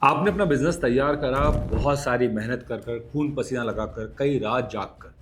आपने अपना बिजनेस तैयार करा, बहुत सारी मेहनत कर कर, खून पसीना लगाकर, कई रात जाग कर,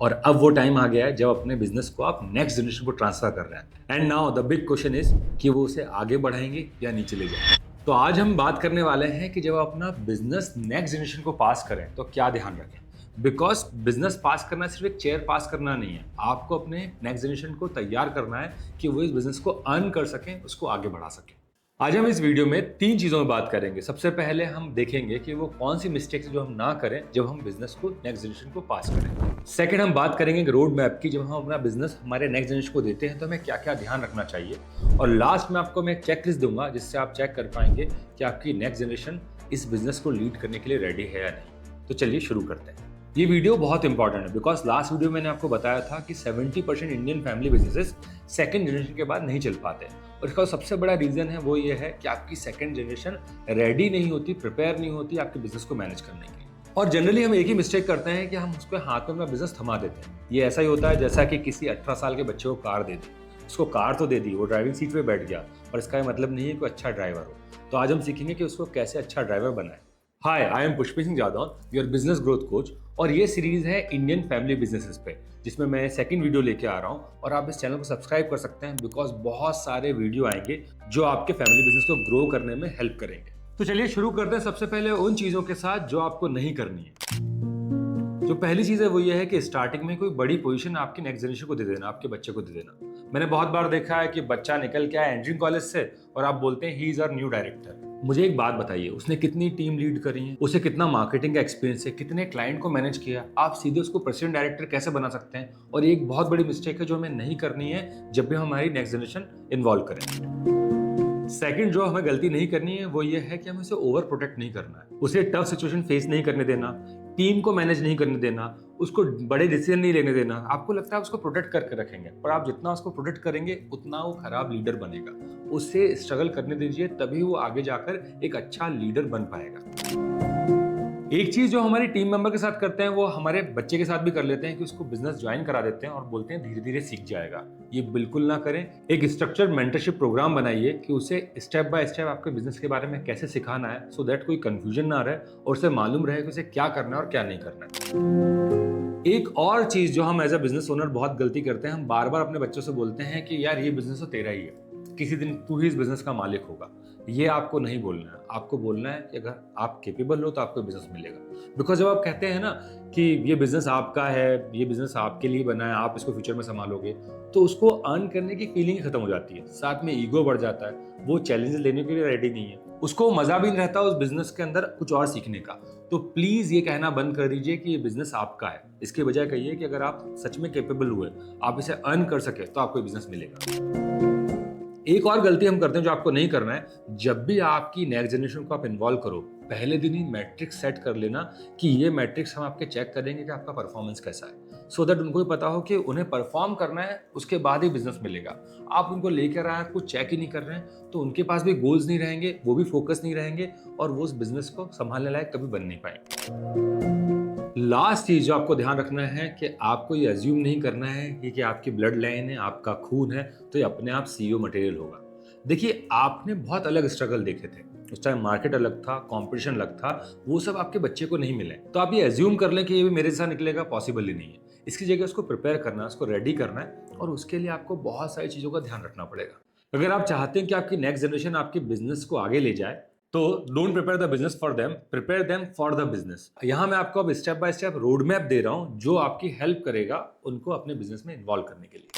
और अब वो टाइम आ गया है जब अपने बिजनेस को आप नेक्स्ट जनरेशन को ट्रांसफर कर रहे हैं। And now the big question is कि वो उसे आगे बढ़ाएंगे या नीचे ले जाएंगे। तो आज हम बात करने वाले हैं कि जब आप अपना बिजनेस नेक्स्ट जनरेशन को पास करें तो क्या ध्यान रखें। बिकॉज बिजनेस पास करना सिर्फ एक चेयर पास करना नहीं है, आपको अपने नेक्स्ट जनरेशन को तैयार करना है कि वो इस बिजनेस को अर्न कर सकें, उसको आगे बढ़ा सकें। आज हम इस वीडियो में 3 चीज़ों में बात करेंगे। सबसे पहले हम देखेंगे कि वो कौन सी मिस्टेक्स जो हम ना करें जब हम बिजनेस को नेक्स्ट जनरेशन को पास करें। सेकंड, हम बात करेंगे रोड मैप की, जब हम अपना बिजनेस हमारे नेक्स्ट जनरेशन को देते हैं तो हमें क्या क्या ध्यान रखना चाहिए। और लास्ट में आपको मैं चेक लिस्ट दूंगा जिससे आप चेक कर पाएंगे कि आपकी नेक्स्ट जनरेशन इस बिजनेस को लीड करने के लिए रेडी है या नहीं। तो चलिए शुरू करते हैं। ये वीडियो बहुत इंपॉर्टेंट है बिकॉज लास्ट वीडियो मैंने आपको बताया था कि 70% Indian family businesses second generation के बाद नहीं चल पाते, और इसका सबसे बड़ा रीजन है वो ये है कि आपकी सेकंड जनरेशन रेडी नहीं होती, प्रिपेयर नहीं होती आपके बिजनेस को मैनेज करने के लिए। और जनरली हम एक ही मिस्टेक करते हैं कि हम उसके हाथ में अपना बिजनेस थमा देते हैं। ये ऐसा ही होता है जैसा कि किसी 18 साल के बच्चे को कार दे दी, उसको कार तो दे दी, वो ड्राइविंग सीट पे बैठ गया, पर इसका मतलब नहीं है कि अच्छा ड्राइवर हो। तो आज हम सीखेंगे कि उसको कैसे अच्छा ड्राइवर बनाए। Hi, I am Pushpi Singh Jadaun, your business growth coach, और ये सीरीज है इंडियन फैमिली बिजनेसेस पे, जिसमें मैं सेकंड वीडियो लेके आ रहा हूँ। और आप इस चैनल को सब्सक्राइब कर सकते हैं बिकॉज बहुत सारे वीडियो आएंगे जो आपके फैमिली बिजनेस को ग्रो करने में हेल्प करेंगे। तो चलिए शुरू करते हैं सबसे पहले उन चीजों के साथ जो आपको नहीं करनी है। जो पहली चीज है वो ये है कि स्टार्टिंग में कोई बड़ी पोजीशन आपके नेक्स्ट जनरेशन को दे देना, आपके बच्चे को दे देना। मैंने बहुत बार देखा है कि बच्चा निकल के आया इंजीनियरिंग कॉलेज से और आप बोलते हैं he is our new director. मुझे एक बात बताइए, उसने कितनी टीम लीड करी है, उसे कितना मार्केटिंग का एक्सपीरियंस है, कितने क्लाइंट को मैनेज किया, आप सीधे उसको प्रेसिडेंट डायरेक्टर कैसे बना सकते हैं। और ये एक बहुत बड़ी मिस्टेक है जो हमें नहीं करनी है जब भी हमारी नेक्स्ट जनरेशन इन्वॉल्व करें। सेकंड, जो हमें गलती नहीं करनी है वो ये है कि हमें उसे ओवर प्रोटेक्ट नहीं करना है, उसे टफ सिचुएशन फेस नहीं करने देना, टीम को मैनेज नहीं करने देना, उसको बड़े डिसीजन नहीं लेने देना। आपको लगता है उसको प्रोटेक्ट करके रखेंगे, पर आप जितना उसको प्रोटेक्ट करेंगे उतना वो खराब लीडर बनेगा। उससे स्ट्रगल करने दीजिए, तभी वो आगे जाकर एक अच्छा लीडर बन पाएगा। एक चीज जो हमारी टीम मेंबर के साथ करते हैं वो हमारे बच्चे के साथ भी कर लेते हैं कि उसको बिजनेस ज्वाइन करा देते हैं और बोलते हैं धीरे धीरे सीख जाएगा। ये बिल्कुल ना करें। एक स्ट्रक्चर्ड मेंटरशिप प्रोग्राम बनाइए कि उसे स्टेप बाय स्टेप आपके बिजनेस के बारे में कैसे सिखाना है, सो दैट कोई कंफ्यूजन ना रहे और उसे मालूम रहे कि उसे क्या करना है और क्या नहीं करना है। एक और चीज जो हम एज अ बिजनेस ओनर बहुत गलती करते हैं, हम बार बार अपने बच्चों से बोलते हैं कि यार ये बिजनेस तो तेरा ही है, किसी दिन तू ही इस बिजनेस का मालिक होगा। ये आपको नहीं बोलना है। आपको बोलना है कि अगर आप केपेबल हो तो आपको बिजनेस मिलेगा। बिकॉज जब आप कहते हैं ना कि ये बिजनेस आपका है, ये बिजनेस आपके लिए बना है, आप इसको फ्यूचर में संभालोगे, तो उसको अर्न करने की फीलिंग खत्म हो जाती है, साथ में ईगो बढ़ जाता है, वो चैलेंजेस लेने के लिए रेडी नहीं है, उसको मजा भी नहीं रहता उस बिजनेस के अंदर कुछ और सीखने का। तो प्लीज ये कहना बंद कर दीजिए कि ये बिजनेस आपका है। इसके बजाय कहिए कि अगर आप सच में केपेबल हुए, आप इसे अर्न कर सके, तो आपको बिजनेस मिलेगा। एक और गलती हम करते हैं जो आपको नहीं करना है, जब भी आपकी नेक्स्ट जनरेशन को आप इन्वॉल्व करो, पहले दिन ही मैट्रिक्स सेट कर लेना कि ये मैट्रिक्स हम आपके चेक करेंगे कि आपका परफॉर्मेंस कैसा है, सो दैट उनको भी पता हो कि उन्हें परफॉर्म करना है, उसके बाद ही बिजनेस मिलेगा। आप उनको लेकर आए, कुछ चेक ही नहीं कर रहे हैं, तो उनके पास भी गोल्स नहीं रहेंगे, वो भी फोकस नहीं रहेंगे, और वो उस बिजनेस को संभालने लायक कभी बन नहीं पाएंगे। लास्ट चीज जो आपको ध्यान रखना है कि आपको ये अज्यूम नहीं करना है कि आपकी ब्लड लाइन है, आपका खून है, तो ये अपने आप सीईओ मटेरियल होगा। देखिए, आपने बहुत अलग स्ट्रगल देखे थे, उस टाइम मार्केट अलग था, कंपटीशन अलग था, वो सब आपके बच्चे को नहीं मिले। तो आप ये अज्यूम कर लें कि ये भी मेरे साथ निकलेगा, पॉसिबल ही नहीं है। इसकी जगह उसको प्रिपेयर करना है, उसको रेडी करना है, और उसके लिए आपको बहुत सारी चीजों का ध्यान रखना पड़ेगा। अगर आप चाहते हैं कि आपकी नेक्स्ट जनरेशन आपके बिजनेस को आगे ले जाए, तो don't prepare the business for them, prepare them for the business. यहाँ मैं आपको अब step by step road map दे रहा हूँ जो आपकी हेल्प करेगा उनको अपने बिजनेस में इन्वॉल्व करने के लिए।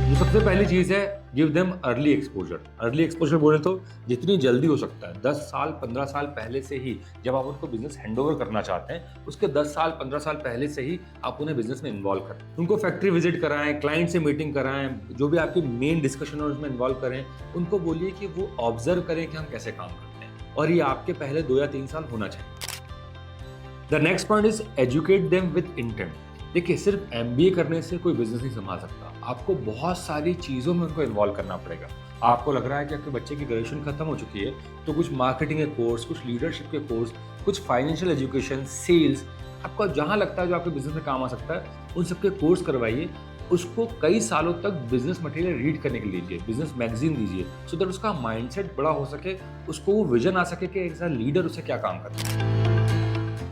जो सबसे पहली चीज है, give them early exposure. Early exposure बोले तो जितनी जल्दी हो सकता है, 10 साल 15 साल पहले से ही, जब आप उनको बिजनेस हैंडओवर करना चाहते हैं, उसके 10 साल 15 साल पहले से ही आप उन्हें बिजनेस में इन्वॉल्व करें। उनको फैक्ट्री विजिट कराएं, क्लाइंट से मीटिंग कराएं, जो भी आपकी मेन डिस्कशन है उसमें इन्वॉल्व करें। उनको बोलिए कि वो ऑब्जर्व करें कि हम कैसे काम करते हैं, और ये आपके पहले 2 या 3 साल होना चाहिए। The next point is educate them with intent. देखिए, सिर्फ MBA करने से कोई बिजनेस नहीं संभाल सकता, आपको बहुत सारी चीज़ों में उनको इन्वॉल्व करना पड़ेगा। आपको लग रहा है कि आपके बच्चे की ग्रेजुएशन खत्म हो चुकी है, तो कुछ मार्केटिंग के कोर्स, कुछ लीडरशिप के कोर्स, कुछ फाइनेंशियल एजुकेशन, सेल्स, आपको जहाँ लगता है जो आपके बिजनेस में काम आ सकता है, उन सबके कोर्स करवाइए। उसको कई सालों तक बिजनेस मटेरियल रीड करने के लिए दीजिए, बिजनेस मैगजीन दीजिए, सो दैट उसका माइंडसेट बड़ा हो सके, उसको वो विजन आ सके कि एज अ लीडर उसे क्या काम करना है।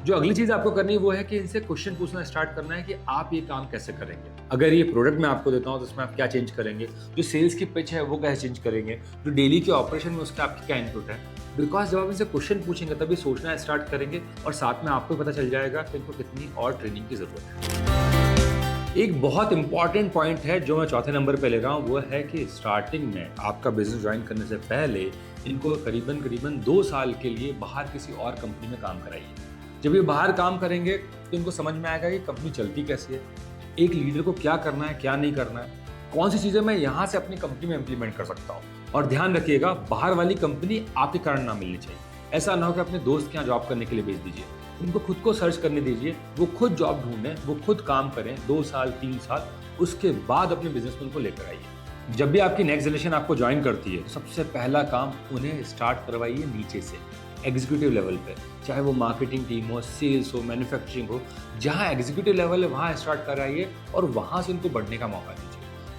जो अगली चीज आपको करनी है वो है कि इनसे क्वेश्चन पूछना स्टार्ट करना है कि आप ये काम कैसे करेंगे। अगर ये प्रोडक्ट मैं आपको देता हूँ तो उसमें आप क्या चेंज करेंगे, जो सेल्स की पिच है वो कैसे चेंज करेंगे, जो डेली के ऑपरेशन में उसका आपकी क्या इनपुट है। बिकॉज जब आप इनसे क्वेश्चन पूछेंगे तभी सोचना स्टार्ट करेंगे और साथ में आपको पता चल जाएगा कि इनको कितनी और ट्रेनिंग की जरूरत है। एक बहुत इंपॉर्टेंट पॉइंट है जो मैं चौथे नंबर पे ले रहा हूँ, वो है कि स्टार्टिंग में आपका बिजनेस ज्वाइन करने से पहले इनको करीबन 2 साल के लिए बाहर किसी और कंपनी में काम कराइए। जब ये बाहर काम करेंगे तो इनको समझ में आएगा कि कंपनी चलती कैसी है, एक लीडर को क्या करना है क्या नहीं करना है, कौन सी चीज़ें मैं यहाँ से अपनी कंपनी में इंप्लीमेंट कर सकता हूँ। और ध्यान रखिएगा, बाहर वाली कंपनी आपके कारण ना मिलनी चाहिए। ऐसा ना हो कि अपने दोस्त के यहाँ जॉब करने के लिए भेज दीजिए, उनको खुद को सर्च करने दीजिए, वो खुद जॉब ढूंढें, वो खुद काम करें 2 साल 3 साल, उसके बाद अपने बिजनेस में उनको लेकर आइए। जब भी आपकी नेक्स्ट जनरेशन आपको ज्वाइन करती है तो सबसे पहला काम उन्हें स्टार्ट करवाइए नीचे से, एग्जीक्यूटिव लेवल पे, चाहे वो मार्केटिंग टीम हो, सेल्स हो, मैन्युफैक्चरिंग हो, जहाँ एग्जीक्यूटिव लेवल है वहाँ स्टार्ट कराइए और वहाँ से उनको बढ़ने का मौका दीजिए।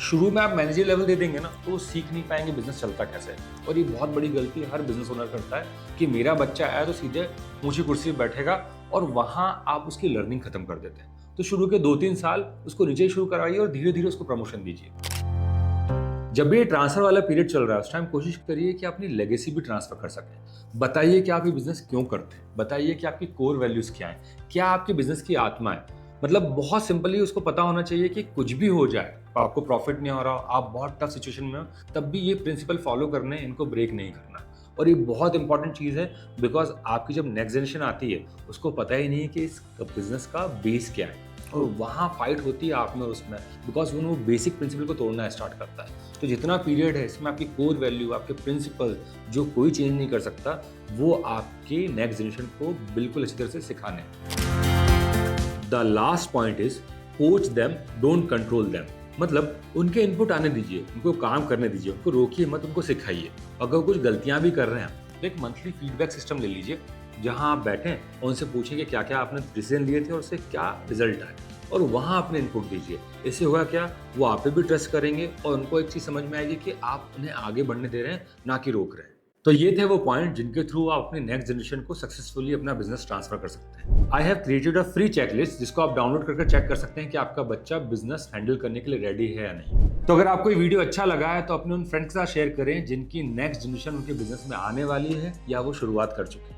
शुरू में आप मैनेजर लेवल दे देंगे ना तो वो सीख नहीं पाएंगे बिजनेस चलता कैसे है। और ये बहुत बड़ी गलती हर बिजनेस ओनर करता है कि मेरा बच्चा आया तो सीधे ऊंची कुर्सी पर बैठेगा और वहाँ आप उसकी लर्निंग खत्म कर देते हैं। तो शुरू के 2-3 साल उसको नीचे ही शुरू कराइए और धीरे धीरे उसको प्रमोशन दीजिए। जब भी ये ट्रांसफर वाला पीरियड चल रहा है उस टाइम कोशिश करिए कि अपनी लेगेसी भी ट्रांसफर कर सकें। बताइए कि आप ये बिजनेस क्यों करते हैं, बताइए कि आपकी कोर वैल्यूज क्या है, क्या आपके बिजनेस की आत्मा है। मतलब बहुत सिंपली उसको पता होना चाहिए कि कुछ भी हो जाए, आपको प्रॉफिट नहीं हो रहा हो, आप बहुत टफ सिचुएशन में हो, तब भी ये प्रिंसिपल फॉलो करने, इनको ब्रेक नहीं करना। और ये बहुत इंपॉर्टेंट चीज़ है बिकॉज आपकी जब नेक्स्ट जनरेशन आती है उसको पता ही नहीं है कि इस बिजनेस का बेस क्या है, और वहाँ फाइट होती है आप में और उसमें, बिकॉज वो बेसिक प्रिंसिपल को तोड़ना स्टार्ट करता है। तो जितना पीरियड है इसमें आपकी कोर वैल्यू, आपके प्रिंसिपल जो कोई चेंज नहीं कर सकता, वो आपके नेक्स्ट जनरेशन को बिल्कुल अच्छी तरह से सिखाने हैं। The last point is coach them, don't control them. मतलब उनके इनपुट आने दीजिए, उनको काम करने दीजिए, उनको रोकिए मत, उनको सिखाइए। अगर कुछ गलतियां भी कर रहे हैं तो एक मंथली फीडबैक सिस्टम ले लीजिए जहां आप बैठें और उनसे पूछें कि क्या क्या आपने डिसीजन लिए थे और उससे क्या रिजल्ट आए, और वहां अपने इनपुट दीजिए। इससे होगा क्या, वो आप पे भी ट्रस्ट करेंगे और उनको एक चीज समझ में आएगी कि आप उन्हें आगे बढ़ने दे रहे हैं, ना कि रोक रहे हैं। तो ये थे वो पॉइंट जिनके थ्रू आप अपने नेक्स्ट जनरेशन को सक्सेसफुली अपना बिजनेस ट्रांसफर कर सकते हैं। I have created a free checklist जिसको आप डाउनलोड करके चेक कर सकते हैं कि आपका बच्चा बिजनेस हैंडल करने के लिए रेडी है या नहीं। तो अगर आपको ये वीडियो अच्छा लगा है तो अपने उन फ्रेंड्स के साथ शेयर करें जिनकी नेक्स्ट जनरेशन उनके बिजनेस में आने वाली है या वो शुरुआत कर चुके हैं।